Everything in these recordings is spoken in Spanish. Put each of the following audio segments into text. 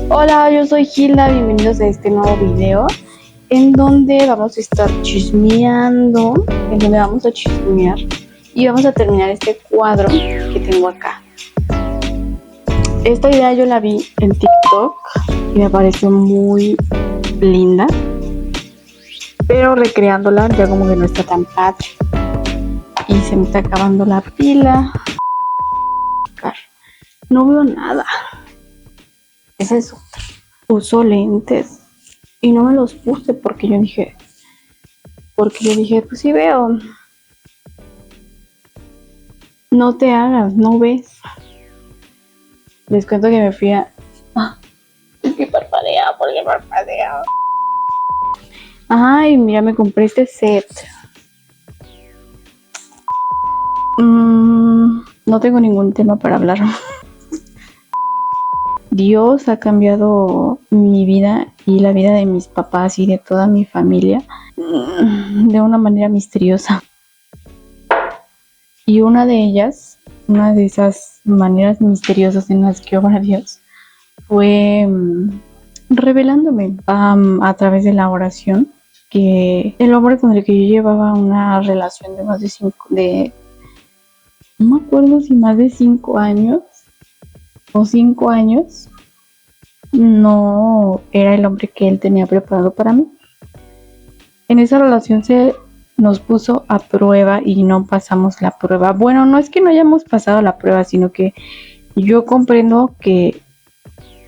Hola, yo soy Gilda, bienvenidos a este nuevo video en donde vamos a estar chismeando, y vamos a terminar este cuadro que tengo acá. Esta idea yo la vi en TikTok y me pareció muy linda, pero recreándola ya como que no está tan padre y se me está acabando la pila. No veo nada. Es eso. Uso lentes y no me los puse porque yo dije, pues sí veo. No te hagas, no ves. Les cuento que me fui a... es que parpadea, porque parpadea. Ay, mira, me compré este set. No tengo ningún tema para hablar. Dios ha cambiado mi vida y la vida de mis papás y de toda mi familia de una manera misteriosa. Y una de esas maneras misteriosas en las que obra Dios fue revelándome a través de la oración que el hombre con el que yo llevaba una relación de más de no me acuerdo si más de 5 años o 5 años, no era el hombre que él tenía preparado para mí. En esa relación se nos puso a prueba y no pasamos la prueba. Bueno, no es que no hayamos pasado la prueba, sino que yo comprendo que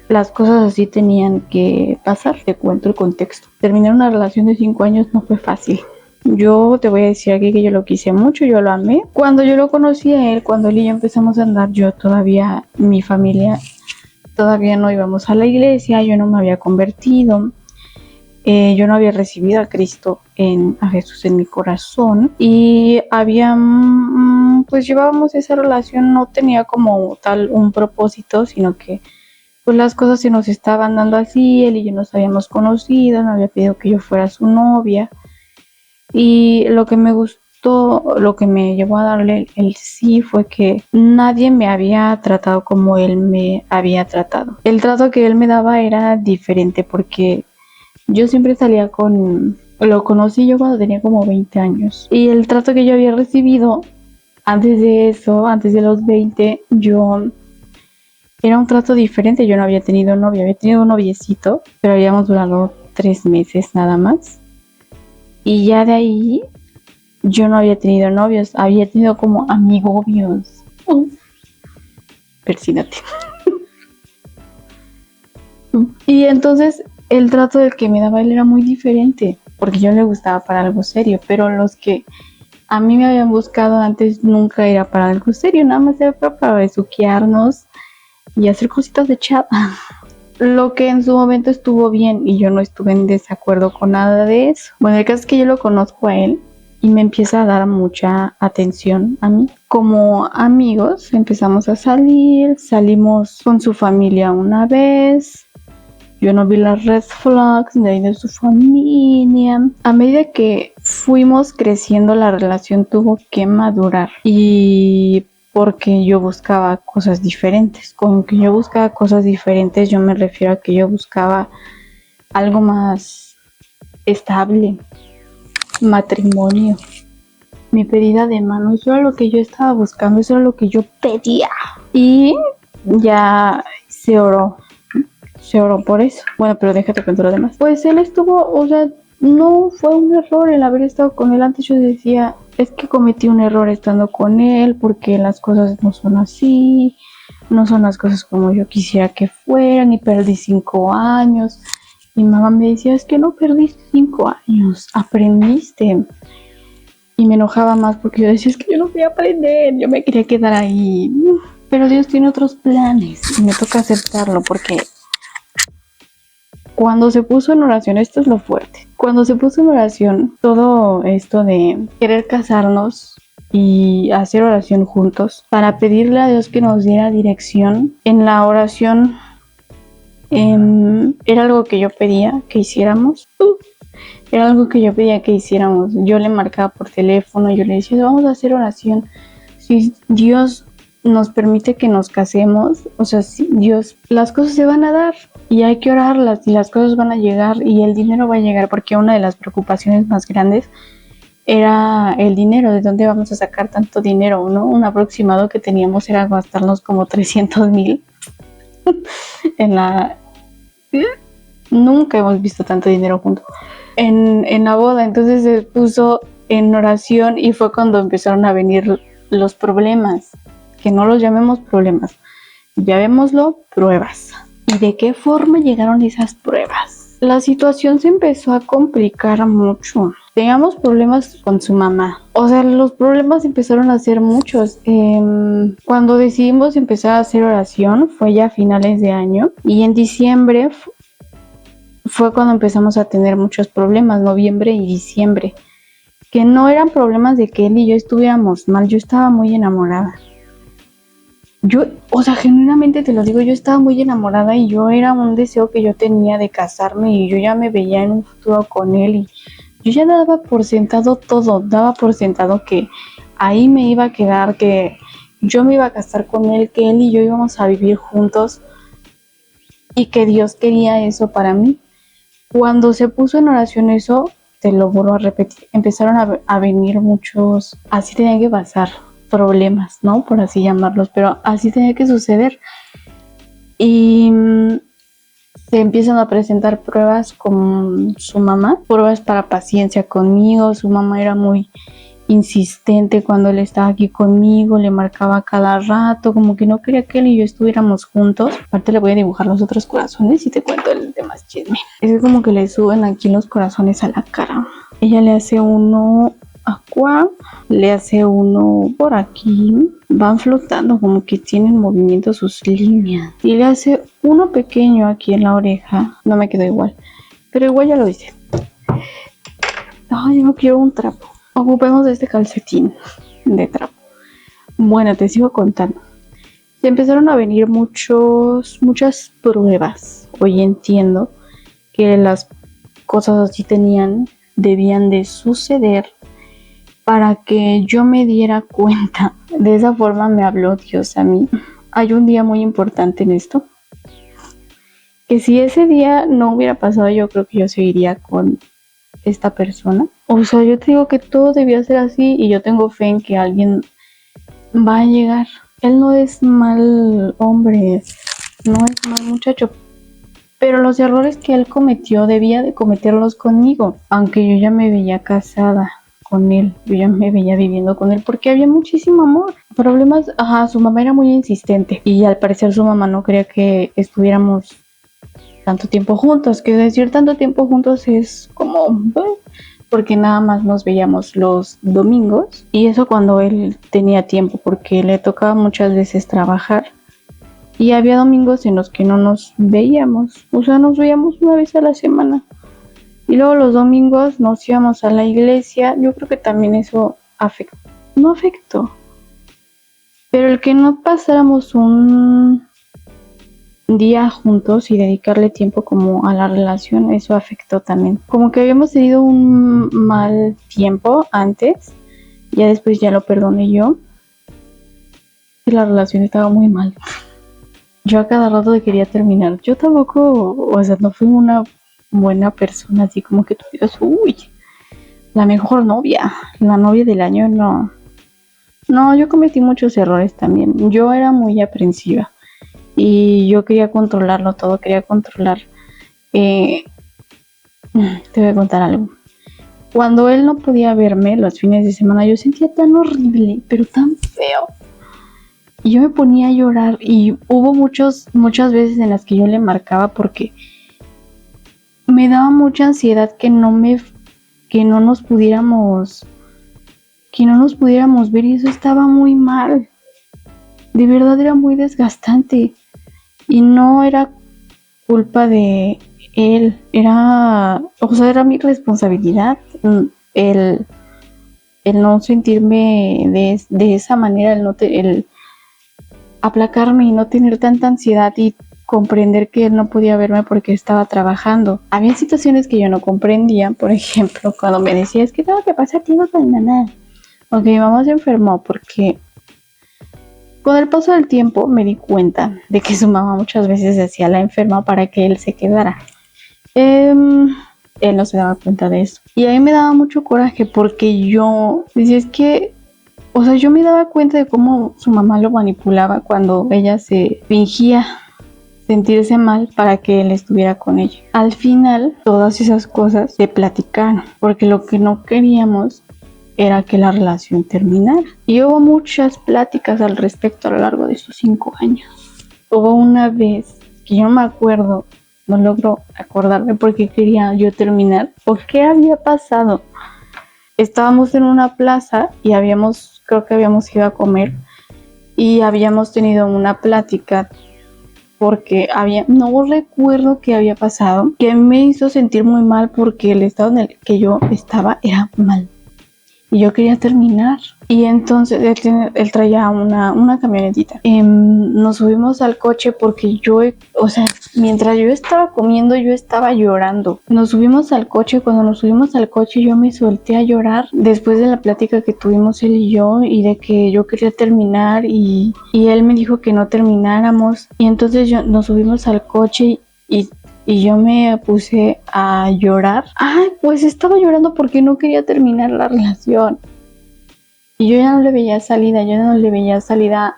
las cosas así tenían que pasar. Te cuento el contexto. Terminar una relación de 5 años no fue fácil. Yo te voy a decir aquí que yo lo quise mucho, yo lo amé. Cuando yo lo conocí a él, cuando él y yo empezamos a andar, mi familia, todavía no íbamos a la iglesia, yo no me había convertido. Yo no había recibido a Cristo, a Jesús en mi corazón, y pues llevábamos esa relación, no tenía como tal un propósito, sino que pues las cosas se nos estaban dando así, él y yo nos habíamos conocido, me había pedido que yo fuera su novia, y lo que me gustó, lo que me llevó a darle el sí fue que nadie me había tratado como él me había tratado. El trato que él me daba era diferente porque yo siempre salía lo conocí yo cuando tenía como 20 años. Y el trato que yo había recibido antes de eso, antes de los 20, era un trato diferente. Yo no había tenido novio, había tenido un noviecito, pero habíamos durado 3 meses nada más. Y ya de ahí, yo no había tenido novios, había tenido como amigobios. Persínate. Y entonces el trato del que me daba él era muy diferente, porque yo le gustaba para algo serio, pero los que a mí me habían buscado antes nunca era para algo serio, nada más era para besuquearnos y hacer cositas de chat. Lo que en su momento estuvo bien y yo no estuve en desacuerdo con nada de eso. Bueno, el caso es que yo lo conozco a él y me empieza a dar mucha atención a mí. Como amigos empezamos a salimos con su familia una vez. Yo no vi las red flags de su familia. A medida que fuimos creciendo, la relación tuvo que madurar. Y porque yo buscaba cosas diferentes. Con que yo buscaba cosas diferentes, yo me refiero a que yo buscaba algo más estable. Matrimonio. Mi pedida de mano. Eso era lo que yo estaba buscando. Eso era lo que yo pedía. Y ya se oró por eso. Bueno, pero déjate contar lo demás. Pues él estuvo, o sea, no fue un error el haber estado con él. Antes yo decía, es que cometí un error estando con él porque las cosas no son así, no son las cosas como yo quisiera que fueran y perdí 5 años. Mi mamá me decía, es que no perdiste 5 años, aprendiste. Y me enojaba más porque yo decía, es que yo no quería aprender, yo me quería quedar ahí. Pero Dios tiene otros planes y me toca aceptarlo porque cuando se puso en oración, esto es lo fuerte. Cuando se puso en oración, todo esto de querer casarnos y hacer oración juntos para pedirle a Dios que nos diera dirección, en la oración era algo que yo pedía que hiciéramos. Era algo que yo pedía que hiciéramos. Yo le marcaba por teléfono, yo le decía, vamos a hacer oración. Si Dios nos permite que nos casemos. O sea, sí, Dios, las cosas se van a dar y hay que orarlas y las cosas van a llegar y el dinero va a llegar, porque una de las preocupaciones más grandes era el dinero, de dónde vamos a sacar tanto dinero, ¿no? Un aproximado que teníamos era gastarnos como 300,000 en la... Nunca hemos visto tanto dinero juntos en la boda. Entonces se puso en oración y fue cuando empezaron a venir los problemas, que no los llamemos problemas, llamémoslo pruebas. ¿Y de qué forma llegaron esas pruebas? La situación se empezó a complicar mucho. Teníamos problemas con su mamá. O sea, los problemas empezaron a ser muchos. Cuando decidimos empezar a hacer oración, fue ya a finales de año. Y en diciembre fue cuando empezamos a tener muchos problemas, noviembre y diciembre. Que no eran problemas de que él y yo estuviéramos mal. Yo estaba muy enamorada. Yo, o sea, genuinamente te lo digo, yo estaba muy enamorada y yo era un deseo que yo tenía de casarme y yo ya me veía en un futuro con él y yo ya daba por sentado todo, daba por sentado que ahí me iba a quedar, que yo me iba a casar con él, que él y yo íbamos a vivir juntos y que Dios quería eso para mí. Cuando se puso en oración eso, te lo vuelvo a repetir, empezaron a venir muchos, así tenía que pasar, problemas, ¿no? Por así llamarlos, pero así tenía que suceder. Y se empiezan a presentar pruebas con su mamá, pruebas para paciencia conmigo. Su mamá era muy insistente cuando él estaba aquí conmigo, le marcaba cada rato, como que no quería que él y yo estuviéramos juntos. Aparte le voy a dibujar los otros corazones y te cuento el demás chisme. Es como que le suben aquí los corazones a la cara. Ella le hace uno aqua, le hace uno por aquí, van flotando como que tienen movimiento sus líneas, y le hace uno pequeño aquí en la oreja. No me quedó igual, pero igual ya lo hice. Ay, no quiero un trapo. Ocupemos este calcetín de trapo. Bueno, te sigo contando. Se empezaron a venir muchas pruebas. Hoy entiendo que las cosas así debían de suceder para que yo me diera cuenta. De esa forma me habló Dios a mí. Hay un día muy importante en esto, que si ese día no hubiera pasado, yo creo que yo seguiría con esta persona. O sea, yo te digo que todo debía ser así y yo tengo fe en que alguien va a llegar. Él no es mal hombre, no es mal muchacho, pero los errores que él cometió debía de cometerlos conmigo, aunque yo ya me veía casada con él, yo ya me veía viviendo con él porque había muchísimo amor. Problemas, su mamá era muy insistente y al parecer su mamá no quería que estuviéramos tanto tiempo juntos, que decir tanto tiempo juntos es como, porque nada más nos veíamos los domingos y eso cuando él tenía tiempo, porque le tocaba muchas veces trabajar y había domingos en los que no nos veíamos, o sea, nos veíamos una vez a la semana. Y luego los domingos nos íbamos a la iglesia. Yo creo que también eso no afectó, pero el que no pasáramos un día juntos y dedicarle tiempo como a la relación, eso afectó también. Como que habíamos tenido un mal tiempo antes, ya después ya lo perdoné yo, y la relación estaba muy mal. Yo a cada rato quería terminar. Yo tampoco, o sea, no fui una buena persona, así como que tú digas, uy, la mejor novia, la novia del año, no. No, yo cometí muchos errores también. Yo era muy aprensiva y yo quería controlarlo todo, quería controlar. Te voy a contar algo. Cuando él no podía verme los fines de semana, yo sentía tan horrible, pero tan feo. Y yo me ponía a llorar y hubo muchas veces en las que yo le marcaba porque me daba mucha ansiedad que no nos pudiéramos ver y eso estaba muy mal. De verdad era muy desgastante y no era culpa de él, era mi responsabilidad el no sentirme de esa manera, el aplacarme y no tener tanta ansiedad y comprender que él no podía verme porque estaba trabajando. Había situaciones que yo no comprendía, por ejemplo, cuando me decía, es que tengo que pasar tiempo con mi mamá, o que mi mamá se enfermó porque Con el paso del tiempo me di cuenta de que su mamá muchas veces se hacía la enferma para que él se quedara. Él no se daba cuenta de eso. Y a mí me daba mucho coraje porque yo decía, es que, o sea, yo me daba cuenta de cómo su mamá lo manipulaba cuando ella se fingía sentirse mal para que él estuviera con ella. Al final, todas esas cosas se platicaron, porque lo que no queríamos era que la relación terminara. Y hubo muchas pláticas al respecto a lo largo de esos 5 años. Hubo una vez que yo no me acuerdo, no logro acordarme por qué quería yo terminar o qué había pasado. Estábamos en una plaza y creo que habíamos ido a comer y habíamos tenido una plática porque no recuerdo qué había pasado, que me hizo sentir muy mal porque el estado en el que yo estaba era mal. Y yo quería terminar. Y entonces él traía una camionetita. Nos subimos al coche porque mientras yo estaba comiendo, yo estaba llorando. Nos subimos al coche. Cuando nos subimos al coche, yo me solté a llorar después de la plática que tuvimos él y yo, y de que yo quería terminar y él me dijo que no termináramos. Y entonces nos subimos al coche y yo me puse a llorar. Ay, pues estaba llorando porque no quería terminar la relación. Y yo ya no le veía salida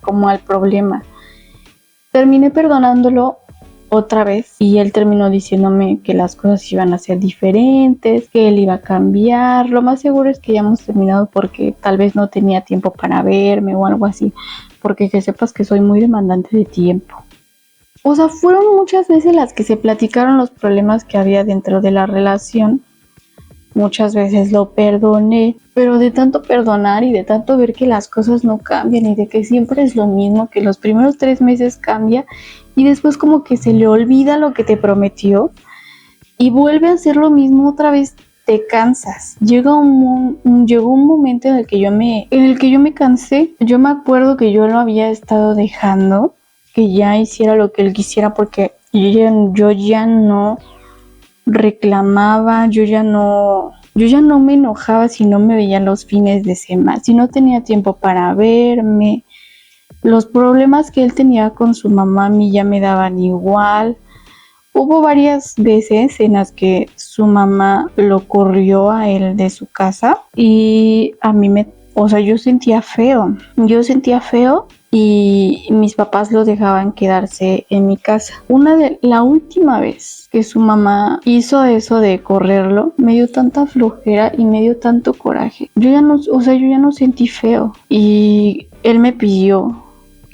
como al problema. Terminé perdonándolo otra vez y él terminó diciéndome que las cosas iban a ser diferentes, que él iba a cambiar. Lo más seguro es que ya hemos terminado porque tal vez no tenía tiempo para verme o algo así. Porque que sepas que soy muy demandante de tiempo. O sea, fueron muchas veces las que se platicaron los problemas que había dentro de la relación. Muchas veces lo perdoné, pero de tanto perdonar y de tanto ver que las cosas no cambian y de que siempre es lo mismo, que los primeros 3 meses cambia y después como que se le olvida lo que te prometió y vuelve a hacer lo mismo otra vez, te cansas. Llegó un momento en el que yo me cansé. Yo me acuerdo que yo lo había estado dejando que ya hiciera lo que él quisiera porque yo ya no reclamaba, yo ya no me enojaba si no me veía los fines de semana, si no tenía tiempo para verme. Los problemas que él tenía con su mamá a mí ya me daban igual. Hubo varias veces en las que su mamá lo corrió a él de su casa y a mí yo sentía feo. Y mis papás lo dejaban quedarse en mi casa. La última vez que su mamá hizo eso de correrlo, me dio tanta flojera y me dio tanto coraje. Yo ya no sentí feo y él me pidió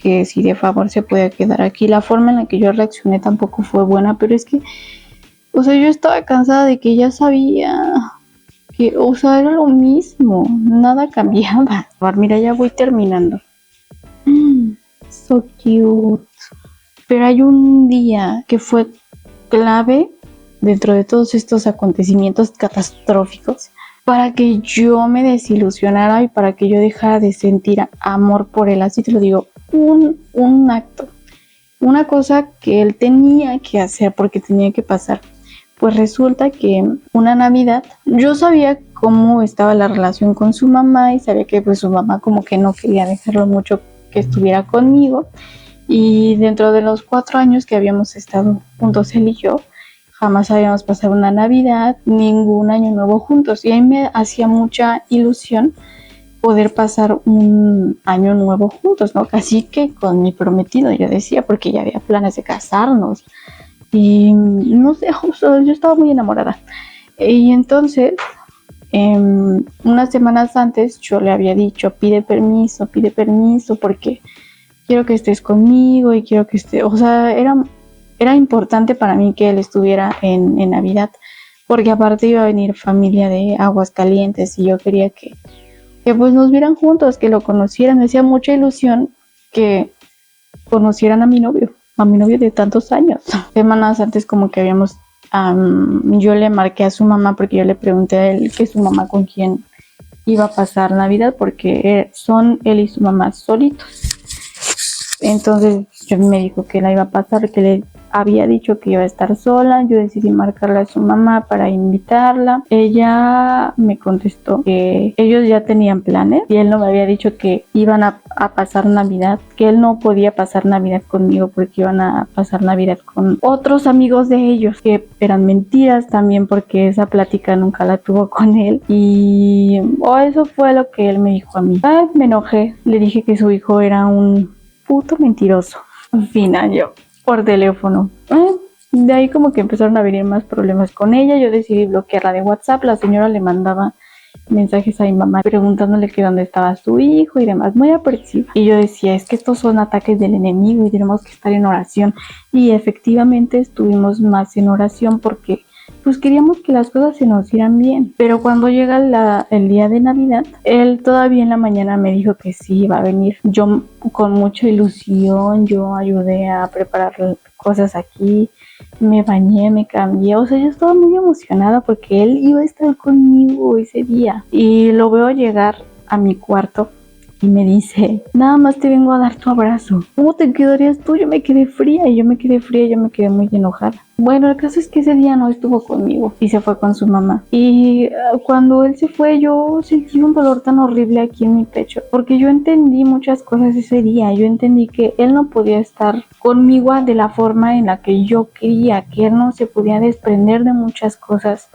que si de favor se podía quedar aquí. La forma en la que yo reaccioné tampoco fue buena, pero es que, yo estaba cansada de que ya sabía que, era lo mismo, nada cambiaba. Mira, ya voy terminando. So cute. Pero hay un día que fue clave dentro de todos estos acontecimientos catastróficos para que yo me desilusionara y para que yo dejara de sentir amor por él. Así te lo digo, un acto, una cosa que él tenía que hacer porque tenía que pasar. Pues resulta que una Navidad yo sabía cómo estaba la relación con su mamá y sabía que pues su mamá como que no quería dejarlo mucho que estuviera conmigo, y dentro de los 4 años que habíamos estado juntos él y yo, jamás habíamos pasado una Navidad, ningún año nuevo juntos, y a mí me hacía mucha ilusión poder pasar un año nuevo juntos, ¿no? Así que con mi prometido, yo decía, porque ya había planes de casarnos y no sé, yo estaba muy enamorada. Y entonces unas semanas antes yo le había dicho, pide permiso porque quiero que estés conmigo y quiero que era importante para mí que él estuviera en Navidad, porque aparte iba a venir familia de Aguascalientes y yo quería que pues nos vieran juntos, que lo conocieran. Me hacía mucha ilusión que conocieran a mi novio de tantos años. Semanas antes como que yo le marqué a su mamá porque yo le pregunté a él que su mamá con quién iba a pasar Navidad, porque son él y su mamá solitos. Entonces yo me dijo que la iba a pasar, que había dicho que iba a estar sola. Yo decidí marcarle a su mamá para invitarla. Ella me contestó que ellos ya tenían planes y él no me había dicho que iban a pasar Navidad, que él no podía pasar Navidad conmigo porque iban a pasar Navidad con otros amigos de ellos, que eran mentiras también porque esa plática nunca la tuvo con él. Y eso fue lo que él me dijo a mí. Me enojé, le dije que su hijo era un puto mentiroso. En fin, yo por teléfono. De ahí como que empezaron a venir más problemas con ella. Yo decidí bloquearla de WhatsApp. La señora le mandaba mensajes a mi mamá preguntándole que dónde estaba su hijo y demás, muy apresiva. Y yo decía, es que estos son ataques del enemigo y tenemos que estar en oración. Y efectivamente estuvimos más en oración porque pues queríamos que las cosas se nos dieran bien. Pero cuando llega el día de Navidad, él todavía en la mañana me dijo que sí iba a venir. Yo con mucha ilusión, yo ayudé a preparar cosas aquí, me bañé, me cambié, o sea, yo estaba muy emocionada porque él iba a estar conmigo ese día. Y lo veo llegar a mi cuarto y me dice, nada más te vengo a dar tu abrazo. ¿Cómo te quedarías tú? Yo me quedé fría, yo me quedé muy enojada. Bueno, el caso es que ese día no estuvo conmigo y se fue con su mamá. Y cuando él se fue, yo sentí un dolor tan horrible aquí en mi pecho, porque yo entendí muchas cosas ese día. Yo entendí que él no podía estar conmigo de la forma en la que yo quería, que él no se podía desprender de muchas cosas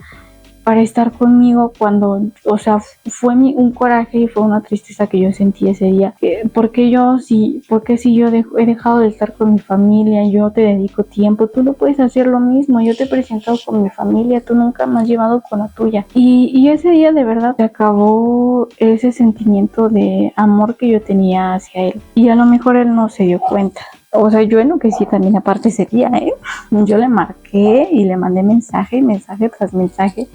para estar conmigo cuando, o sea, fue un coraje y fue una tristeza que yo sentí ese día. Porque si yo he dejado de estar con mi familia, yo te dedico tiempo, tú no puedes hacer lo mismo, yo te he presentado con mi familia, tú nunca me has llevado con la tuya. Y ese día de verdad se acabó ese sentimiento de amor que yo tenía hacia él. Y a lo mejor él no se dio cuenta. O sea, yo enloquecí también aparte ese día, Yo le marqué y le mandé mensaje tras mensaje,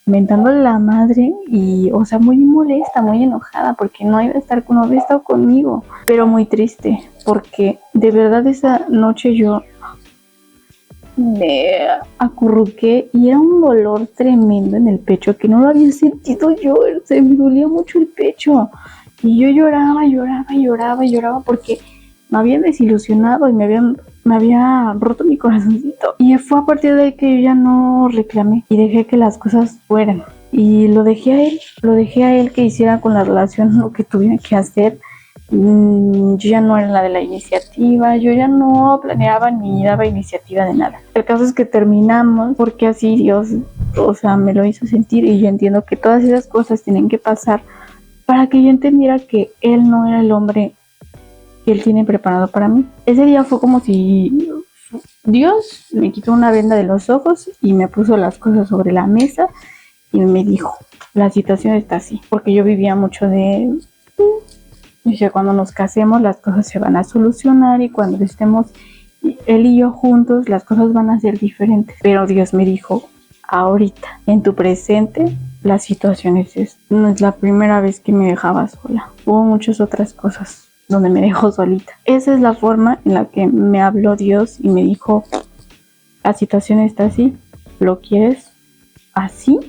mentándole la madre y, o sea, muy molesta, muy enojada porque no había estado conmigo, pero muy triste porque de verdad esa noche yo me acurruqué y era un dolor tremendo en el pecho que no lo había sentido yo, se me dolía mucho el pecho y yo lloraba porque me había desilusionado y me había roto mi corazoncito. Y fue a partir de ahí que yo ya no reclamé y dejé que las cosas fueran. Y lo dejé a él que hiciera con la relación lo que tuviera que hacer. Yo ya no era la de la iniciativa, yo ya no planeaba ni daba iniciativa de nada. El caso es que terminamos porque así Dios, o sea, me lo hizo sentir y yo entiendo que todas esas cosas tienen que pasar para que yo entendiera que él no era el hombre que él tiene preparado para mí. Ese día fue como si Dios me quitó una venda de los ojos y me puso las cosas sobre la mesa y me dijo, la situación está así, porque yo vivía mucho de, dice, cuando nos casemos las cosas se van a solucionar y cuando estemos él y yo juntos las cosas van a ser diferentes. Pero Dios me dijo, ahorita, en tu presente, la situación es esta. No es la primera vez que me dejaba sola, hubo muchas otras cosas donde me dejó solita. Esa es la forma en la que me habló Dios y me dijo, la situación está así, ¿lo quieres así?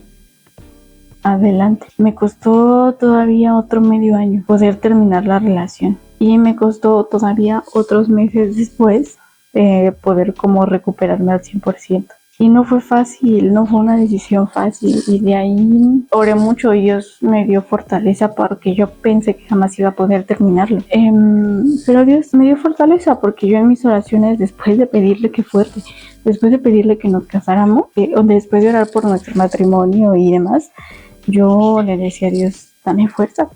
Adelante. Me costó todavía otro medio año poder terminar la relación y me costó todavía otros meses después poder como recuperarme al 100%. Y no fue fácil, no fue una decisión fácil. Y de ahí oré mucho y Dios me dio fortaleza porque yo pensé que jamás iba a poder terminarlo. Pero Dios me dio fortaleza porque yo en mis oraciones, después de pedirle que fuerte, después de pedirle que nos casáramos, después de orar por nuestro matrimonio y demás, yo le decía a Dios, dame fuerza.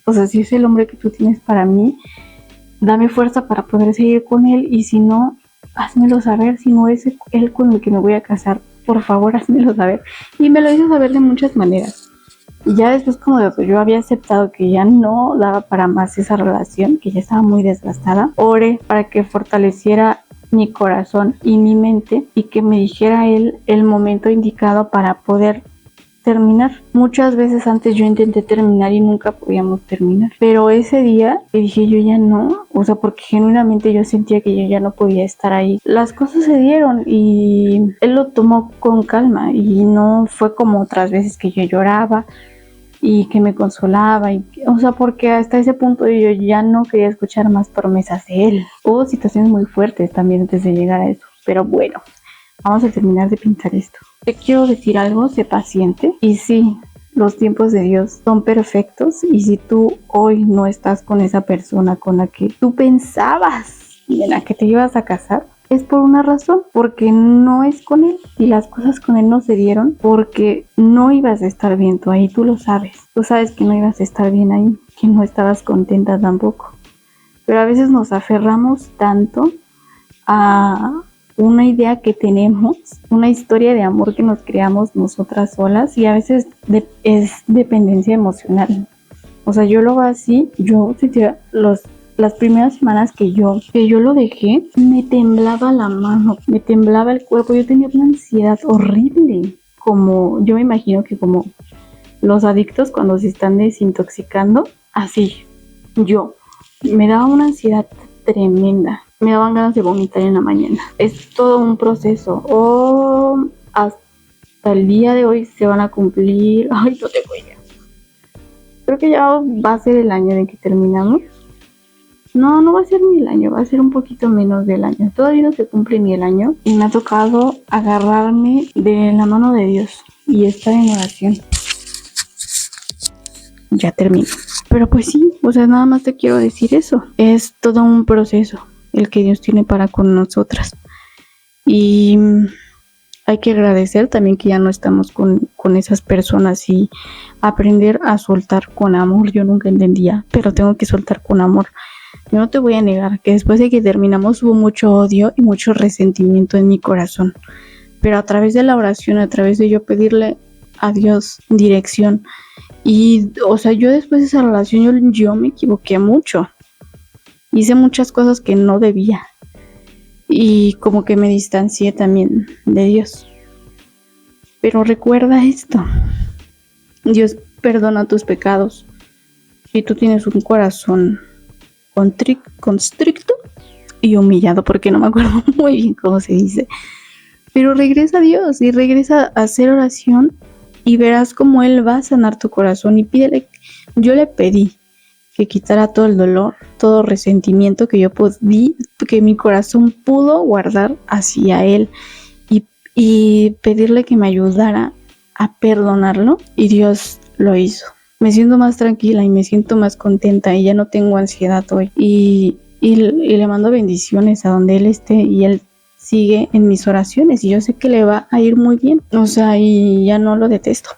O sea, si es el hombre que tú tienes para mí, dame fuerza para poder seguir con él y si no, házmelo saber, si no es él con el que me voy a casar, por favor, házmelo saber. Y me lo hizo saber de muchas maneras. Y ya después, como yo había aceptado que ya no daba para más esa relación, que ya estaba muy desgastada, oré para que fortaleciera mi corazón y mi mente y que me dijera él el momento indicado para poder terminar. Muchas veces antes yo intenté terminar y nunca podíamos terminar, pero ese día le dije yo ya no, o sea, porque genuinamente yo sentía que yo ya no podía estar ahí. Las cosas se dieron y él lo tomó con calma y no fue como otras veces que yo lloraba y que me consolaba, o sea, porque hasta ese punto yo ya no quería escuchar más promesas de él. Hubo situaciones muy fuertes también antes de llegar a eso, Pero bueno, vamos a terminar de pintar esto. Te quiero decir algo, sé paciente. Y sí, los tiempos de Dios son perfectos. Y si tú hoy no estás con esa persona con la que tú pensabas y en la que te ibas a casar, es por una razón, porque no es con él. Y las cosas con él no se dieron porque no ibas a estar bien tú ahí, tú lo sabes. Tú sabes que no ibas a estar bien ahí, que no estabas contenta tampoco. Pero a veces nos aferramos tanto a una idea que tenemos, una historia de amor que nos creamos nosotras solas, y a veces es dependencia emocional. O sea, yo lo hago así, las primeras semanas que yo lo dejé, me temblaba la mano, me temblaba el cuerpo, yo tenía una ansiedad horrible, como yo me imagino que como los adictos cuando se están desintoxicando, así, yo, me daba una ansiedad tremenda, me daban ganas de vomitar en la mañana. Es todo un proceso. Hasta el día de hoy se van a cumplir, ay, no tengo idea. Creo que ya va a ser el año en que terminamos. No va a ser ni el año, va a ser un poquito menos del año. Todavía no se cumple ni el año y me ha tocado agarrarme de la mano de Dios y estar en oración. Ya termino. Pero pues sí, o sea, nada más te quiero decir eso. Es todo un proceso el que Dios tiene para con nosotras. Y hay que agradecer también que ya no estamos con esas personas y aprender a soltar con amor. Yo nunca entendía, pero tengo que soltar con amor. Yo no te voy a negar que después de que terminamos hubo mucho odio y mucho resentimiento en mi corazón. Pero a través de la oración, a través de yo pedirle a Dios dirección, y, o sea, yo después de esa relación yo me equivoqué mucho. Hice muchas cosas que no debía. Y como que me distancié también de Dios. Pero recuerda esto. Dios perdona tus pecados. Si tú tienes un corazón constricto y humillado, porque no me acuerdo muy bien cómo se dice. Pero regresa a Dios y regresa a hacer oración y verás cómo Él va a sanar tu corazón. Y pídele, yo le pedí que quitara todo el dolor, todo resentimiento que yo que mi corazón pudo guardar hacia Él, y pedirle que me ayudara a perdonarlo, y Dios lo hizo. Me siento más tranquila y me siento más contenta y ya no tengo ansiedad hoy. Y le mando bendiciones a donde Él esté y Él sigue en mis oraciones y yo sé que le va a ir muy bien. O sea, y ya no lo detesto,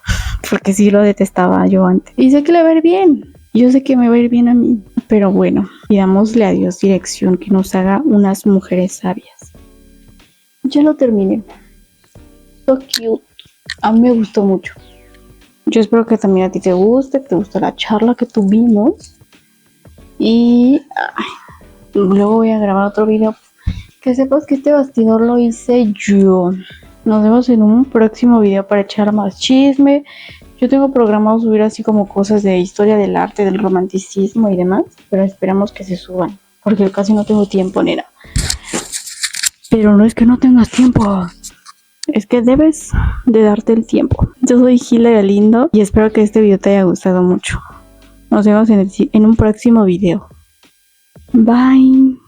porque sí lo detestaba yo antes. Y sé que le va a ir bien. Yo sé que me va a ir bien a mí. Pero bueno, pidámosle a Dios dirección, que nos haga unas mujeres sabias. Ya lo terminé. So cute. A mí me gustó mucho. Yo espero que también a ti te guste la charla que tuvimos. Y luego voy a grabar otro video. Que sepas que este bastidor lo hice yo. Nos vemos en un próximo video para echar más chisme. Yo tengo programado subir así como cosas de historia del arte, del romanticismo y demás. Pero esperamos que se suban. Porque casi no tengo tiempo, nena. Pero no es que no tengas tiempo. Es que debes de darte el tiempo. Yo soy Gila Galindo y espero que este video te haya gustado mucho. Nos vemos en un próximo video. Bye.